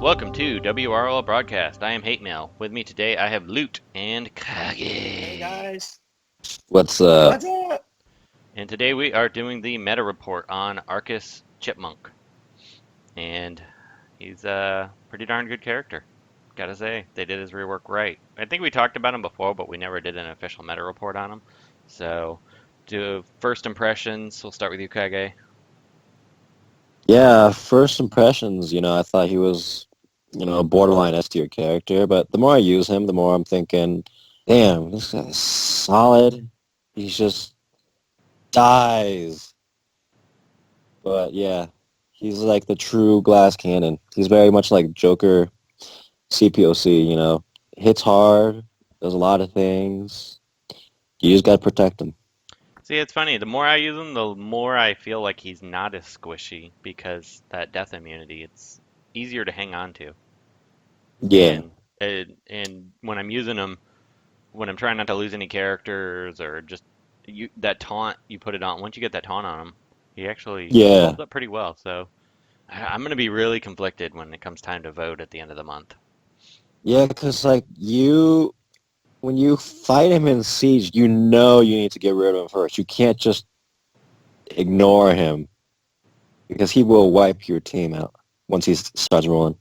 Welcome to WROL Broadcast. I am Hate Mail. With me today I have Loot and Kage. Hey guys, What's up? what's up? And today we are doing the meta report on Arcus Chipmunk. And he's a pretty darn good character. Gotta say, they did his rework right. I think we talked about him before, but we never did an official meta report on him. So, to first impressions, we'll start with you, Kage. Yeah, first impressions, I thought he was, a borderline S tier character, but the more I use him, the more I'm thinking, damn, this guy's solid. He just dies. But yeah, he's like the true glass cannon. He's very much like Joker CPOC, hits hard, does a lot of things. You just gotta protect him. See, it's funny. The more I use him, the more I feel like he's not as squishy because that death immunity, it's easier to hang on to. Yeah. And when I'm using him, when I'm trying not to lose any characters or just that taunt, you put it on. Once you get that taunt on him, he actually Yeah. holds up pretty well. So I'm going to be really conflicted when it comes time to vote at the end of the month. Yeah, because when you fight him in Siege, you need to get rid of him first. You can't just ignore him because he will wipe your team out once he starts rolling.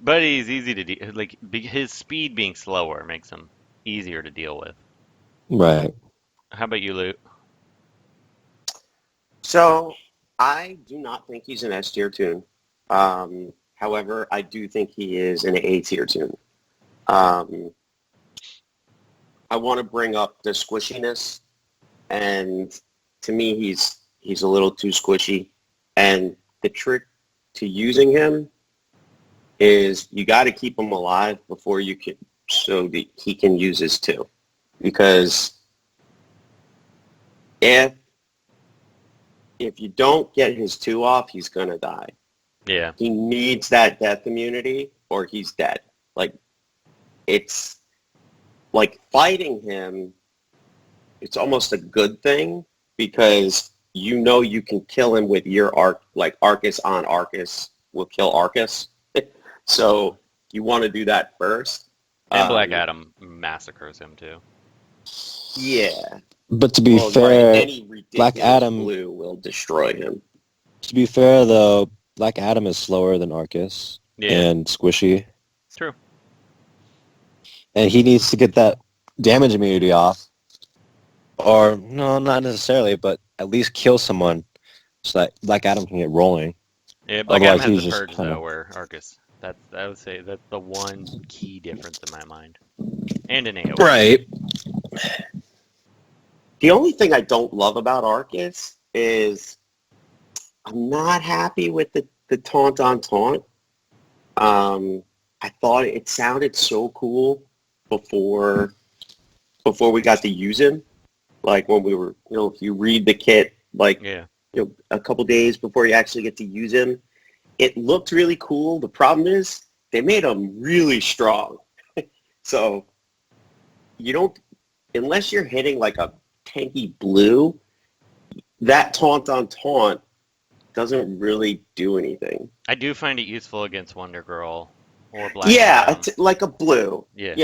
But he's easy to deal. Like his speed being slower makes him easier to deal with. Right. How about you, Luke? So, I do not think he's an S tier tune. However, I do think he is an A tier tune. I want to bring up the squishiness, and to me, he's a little too squishy. And the trick to using him is you got to keep him alive before you can, so that he can use his two. Because if you don't get his two off, he's gonna die. Yeah. He needs that death immunity, or he's dead. Like it's like fighting him. It's almost a good thing because you can kill him with your Arcus on Arcus will kill Arcus. So you want to do that first. And Black Adam massacres him too. Yeah. But to be fair, right. Any ridiculous Black Adam blue will destroy him. To be fair, though, Black Adam is slower than Arcus and squishy. True. And he needs to get that damage immunity off. Or, no, not necessarily, but at least kill someone so that Black Adam can get rolling. Yeah, Black Adam Otherwise, has the he's purge, just kinda... though, where Arcus. I would say that's the one key difference in my mind. And an AoE. Right. The only thing I don't love about Arcus is I'm not happy with the taunt on taunt. I thought it sounded so cool before we got to use him. Like when we were, if you read the kit, a couple days before you actually get to use him, it looked really cool. The problem is they made him really strong. So you don't, unless you're hitting like a tanky blue, that taunt on taunt doesn't really do anything. I do find it useful against Wonder Girl or Black Adam. Like a blue. Yeah,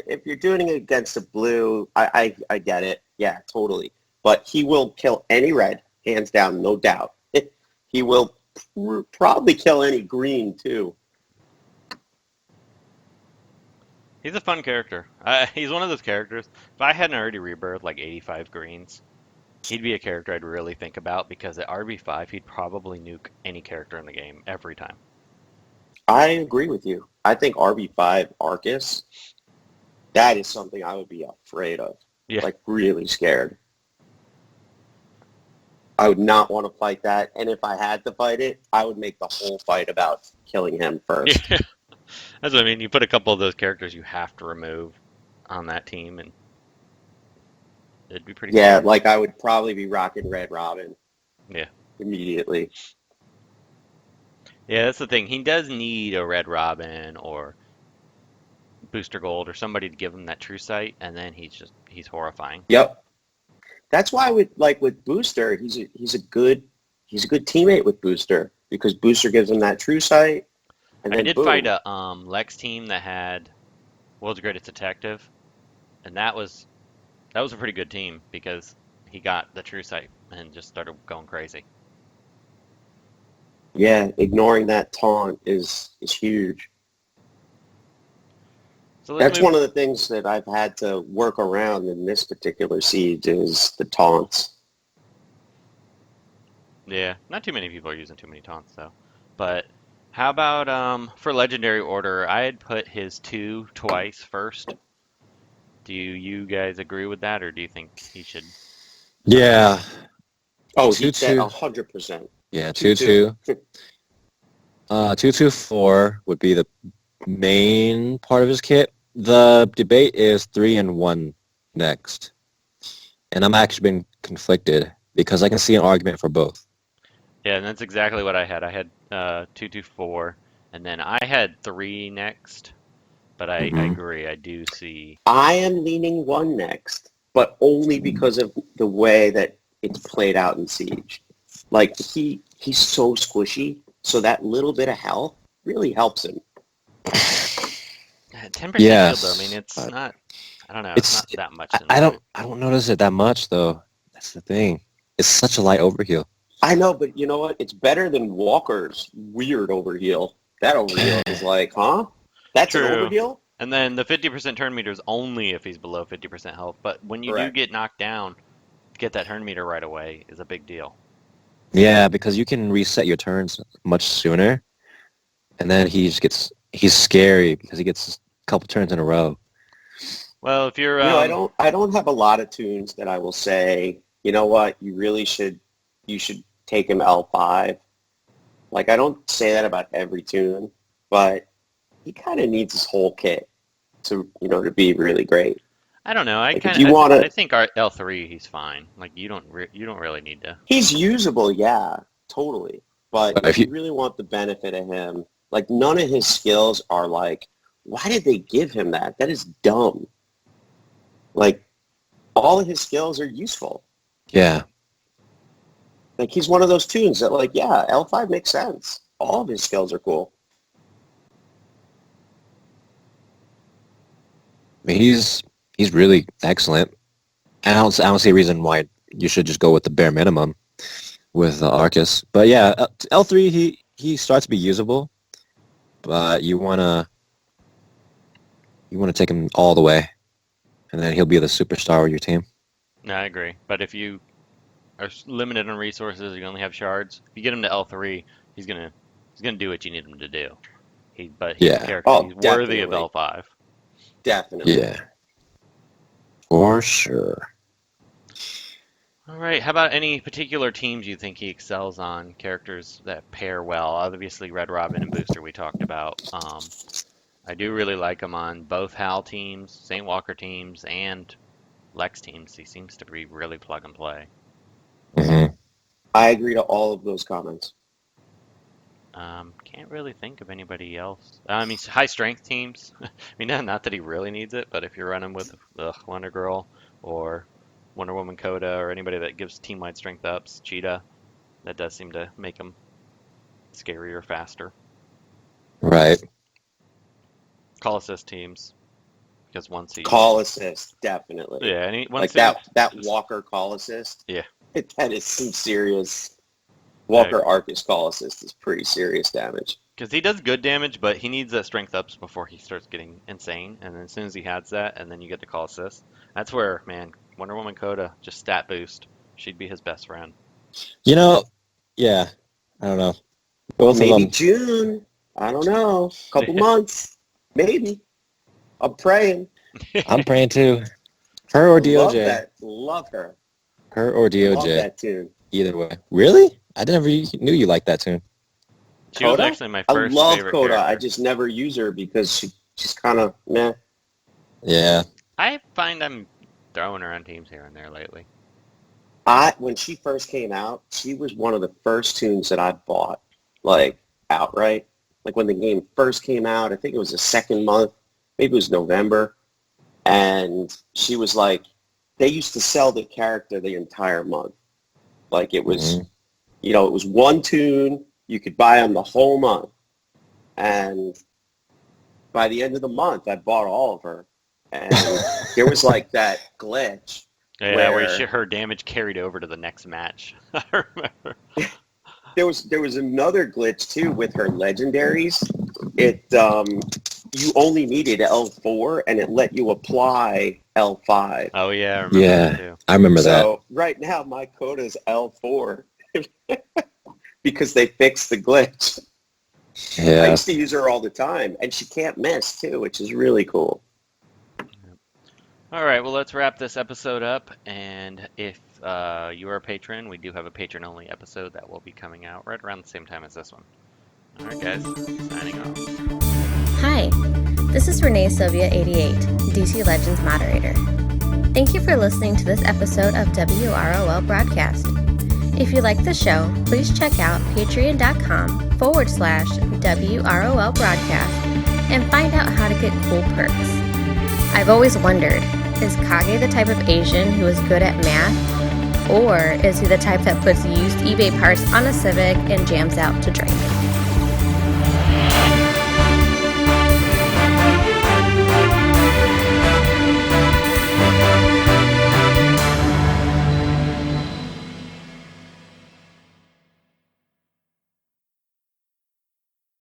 if you're doing it against a blue, I get it. Yeah, totally. But he will kill any red, hands down, no doubt. He will probably kill any green, too. he's a fun character. He's one of those characters. If I hadn't already rebirthed like 85 greens, he'd be a character I'd really think about because at RB5, he'd probably nuke any character in the game every time. I agree with you. I think RB5 Arcus, that is something I would be afraid of. Yeah. Like, really scared. I would not want to fight that. And if I had to fight it, I would make the whole fight about killing him first. Yeah. That's what I mean. You put a couple of those characters you have to remove on that team, and it'd be pretty Yeah, cool. like I would probably be rocking Red Robin. Yeah. Immediately. Yeah, that's the thing. He does need a Red Robin or Booster Gold or somebody to give him that true sight, and then he's horrifying. Yep. That's why with Booster, he's a good teammate with Booster because Booster gives him that true sight. and I then did fight boom. a Lex team that had World's Greatest Detective, and that was a pretty good team because he got the true sight and just started going crazy. Yeah, ignoring that taunt is huge. So let's That's move. one of the things that I've had to work around in this particular siege is the taunts. Yeah, not too many people are using too many taunts though. But how about for legendary order? I had put his two twice first. Do you guys agree with that, or do you think he should start higher? Yeah, Oh, he two that two. 100%. Yeah, Two two two. two. 224 would be the main part of his kit. The debate is 3 and 1 next, and I'm actually been conflicted because I can see an argument for both. Yeah, and that's exactly what I had. I had 224, and then I had three next. But I Hmm. agree. I do see. I am leaning one next, but only because of the way that it's played out in Siege. Like he's so squishy, so that little bit of health really helps him. 10% shield though. I mean, Yes, it's but not. I don't know. It's it's not that much I, in I this game. don't notice it that much though. That's the thing. It's such a light overheal. I know, but you know what? It's better than Walker's weird overheal. That overheal is like, huh? That's an True. overheal? And then the 50% turn meter is only if he's below 50% health. But when you do Correct. get knocked down, to get that turn meter right away is a big deal. Yeah, because you can reset your turns much sooner, and then he's scary because he gets a couple turns in a row. Well, if you're I don't have a lot of tunes that I will say, you know what, you should take him L5. Like I don't say that about every tune, but he kind of needs his whole kit to be really great. I don't know. I Like if kind you of want I to, think our L3 he's fine. Like you don't really need to. he's usable, yeah, totally. But But if if you you really want the benefit of him, like none of his skills are like, why did they give him that? That is dumb. Like all of his skills are useful. yeah, Like he's one of those tunes that like, yeah, L5 makes sense. All of his skills are cool. I mean, he's really excellent. And I don't see a reason why you should just go with the bare minimum with Arcus. But yeah, L3 he starts to be usable, but you wanna take him all the way, and then he'll be the superstar of your team. No, I agree. But if you are limited on resources, you only have shards. If you get him to L3, he's gonna do what you need him to do. He's a Yeah, character. Oh, He's worthy of definitely. L5. Definitely. yeah, for sure. All right. How about any particular teams you think he excels on? Characters that pair well. Obviously, Red Robin and Booster we talked about. I do really like him on both Hal teams, Saint Walker teams, and Lex teams. He seems to be really plug and play. Hmm. I agree to all of those comments. Can't really think of anybody else. I mean, high strength teams. I mean, not that he really needs it, but if you're running with Wonder Girl or Wonder Woman Coda or anybody that gives team wide strength ups, Cheetah, that does seem to make him scarier faster. Right. Call assist teams because once he, Call assist, definitely. yeah, and once Like he, that Walker call assist, yeah, that is some serious. yeah, Walker Arcus call assist is pretty serious damage. because he does good damage, but he needs that strength ups before he starts getting insane. And then as soon as he has that, and then you get the call assist, that's where, man, Wonder Woman Coda just stat boost. She'd be his best friend. You know, yeah, I don't know. Both of Maybe them. June. I don't know. Couple months. Maybe. I'm praying. I'm praying too. Her or Love DOJ. that. Love her. Her or Love DOJ. that tune. Either way. Really? I never knew you liked that tune. She was Coda? actually my I first love favorite Coda. I character. just never use her because she's kind of meh. Yeah. I find I'm throwing her on teams here and there lately. When she first came out, she was one of the first tunes that I bought, like outright. Like when the game first came out, I think it was the second month, maybe it was November, and she was like, they used to sell the character the entire month. Like it was, Hmm. it was one tune. You could buy them the whole month. And by the end of the month, I bought all of her. And there was like that glitch Yeah, where her damage carried over to the next match. I remember. there was another glitch too with her legendaries. It you only needed L4 and it let you apply L5. Oh yeah, I remember that too. I remember that. So right now my quota is L4 because they fixed the glitch. I Yeah. used to use her all the time, and she can't miss too, which is really cool. All right, well, let's wrap this episode up. And if you are a patron, we do have a patron-only episode that will be coming out right around the same time as this one. All right, guys, signing off. Hi, this is Renee Sylvia 88, DC Legends moderator. Thank you for listening to this episode of WROL Broadcast. If you like the show, please check out patreon.com/WROL Broadcast and find out how to get cool perks. I've always wondered, is Kage the type of Asian who is good at math? Or is he the type that puts used eBay parts on a Civic and jams out to drink?